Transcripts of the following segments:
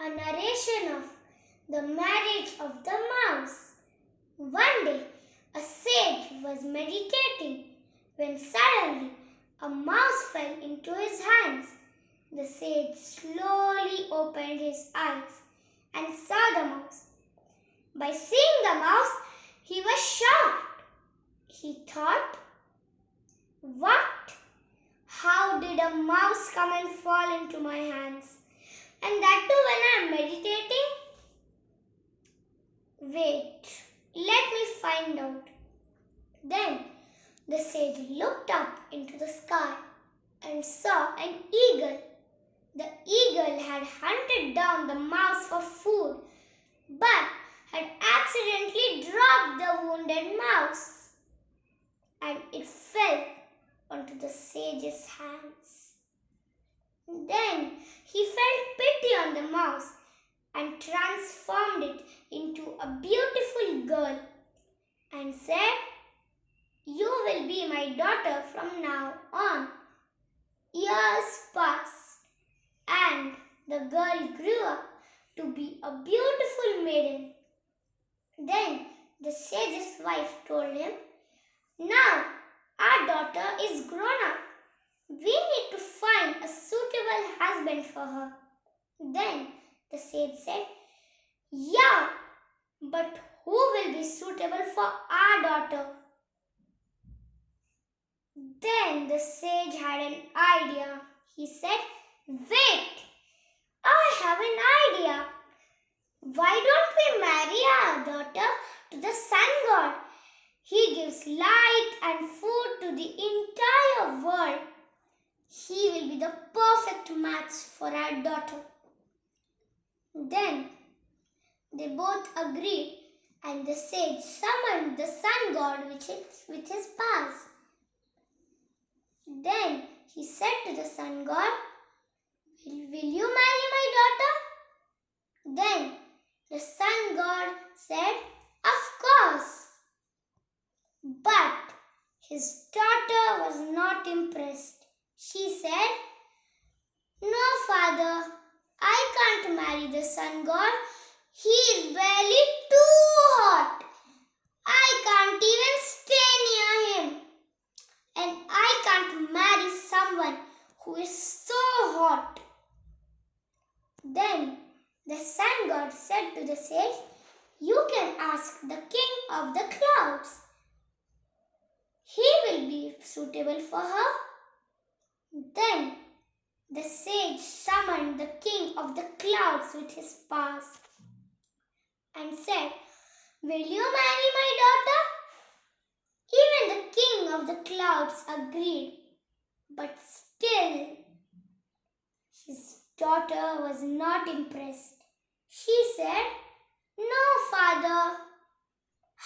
a narration of the marriage of the mouse. One day, a sage was meditating when suddenly a mouse fell into his hands. The sage slowly opened his eyes and saw the mouse. By seeing the mouse, he was shocked. He thought, "What? How did a mouse come and fall into my hands? And that too when I am meditating? Wait, let me find out." Then the sage looked up into the sky and saw an eagle. The eagle had hunted down the mouse for food, but had accidentally dropped the wounded mouse, and it fell onto the sage's hands. Then he felt pity on the mouse and transformed it into a beautiful girl and said, "You will be my daughter from now on." Years passed, and the girl grew up to be a beautiful maiden. Then the sage's wife told him, "Now our daughter is grown up. We need to find a suitable husband for her." Then the sage said, "Yeah, but who will be suitable for our daughter?" Then the sage had an idea. He said, "Wait, I have an idea. Why don't we marry our daughter to the sun god? He gives light and food to the entire world. He will be the perfect match for our daughter." Then they both agreed, and the sage summoned the sun god with his powers. Then he said to the sun god, Will you marry my daughter?" Then the sun god said, "Of course." But his daughter was not impressed. She said, "No, father, I can't marry the sun god. He is barely too hot. I can't even stay near him. And I can't marry someone who is so hot." Then the sun god said to the sage, "You can ask the king of the clouds. He will be suitable for her." Then the sage summoned the king of the clouds with his powers and said, "Will you marry my daughter?" Even the king of the clouds agreed, but still his daughter was not impressed. She said, "No, father,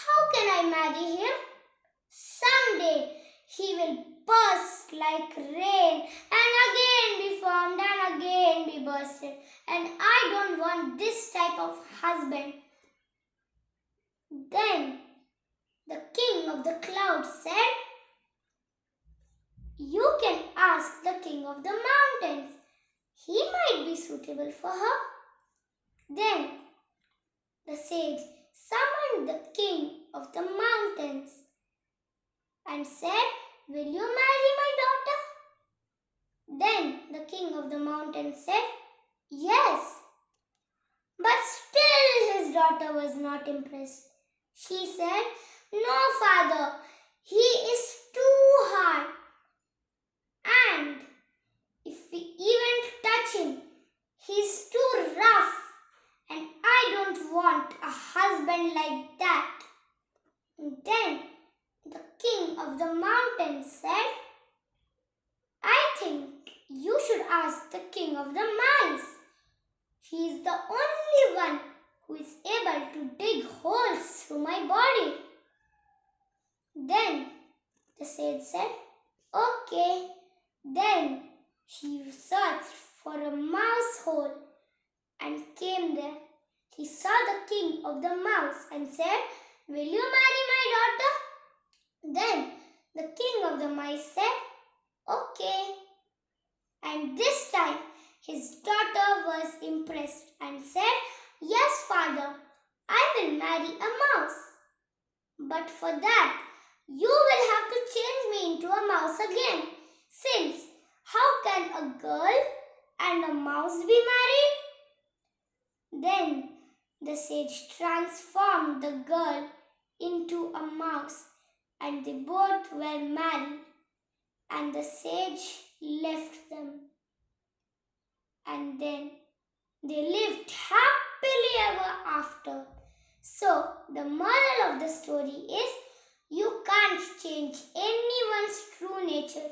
how can I marry him? Someday he will burst like rain and again be formed and again be bursted, and I don't want this type of husband." Then the king of the clouds said, "You can ask the king of the mountains. He might be suitable for her." Then the sage summoned the king of the mountains and said, "Will you marry my daughter?" Then the king of the mountains said, "Yes." But still his daughter was not impressed. She said, "No, father, he is too hard. And if we even touch him, he's too rough. And I don't want a husband like that." Then the king of the mountains said, "I think you should ask the king of the mice. He is the only one who is able to dig holes through my body." Then the sage said, "Okay." Then he searched for a mouse hole and came there. He saw the king of the mouse and said, "Will you marry my daughter?" Then the king of the mice said, "Okay." And this time his daughter was impressed and and said, "Yes, father, I will marry a mouse. But for that, you will have to change me into a mouse again. Since how can a girl and a mouse be married?" Then the sage transformed the girl into a mouse, and they both were married, and the sage left them. And then they lived happily ever after. So, the moral of the story is you can't change anyone's true nature.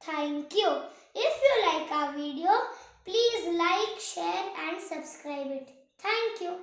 Thank you. If you like our video, please like, share and subscribe it. Thank you.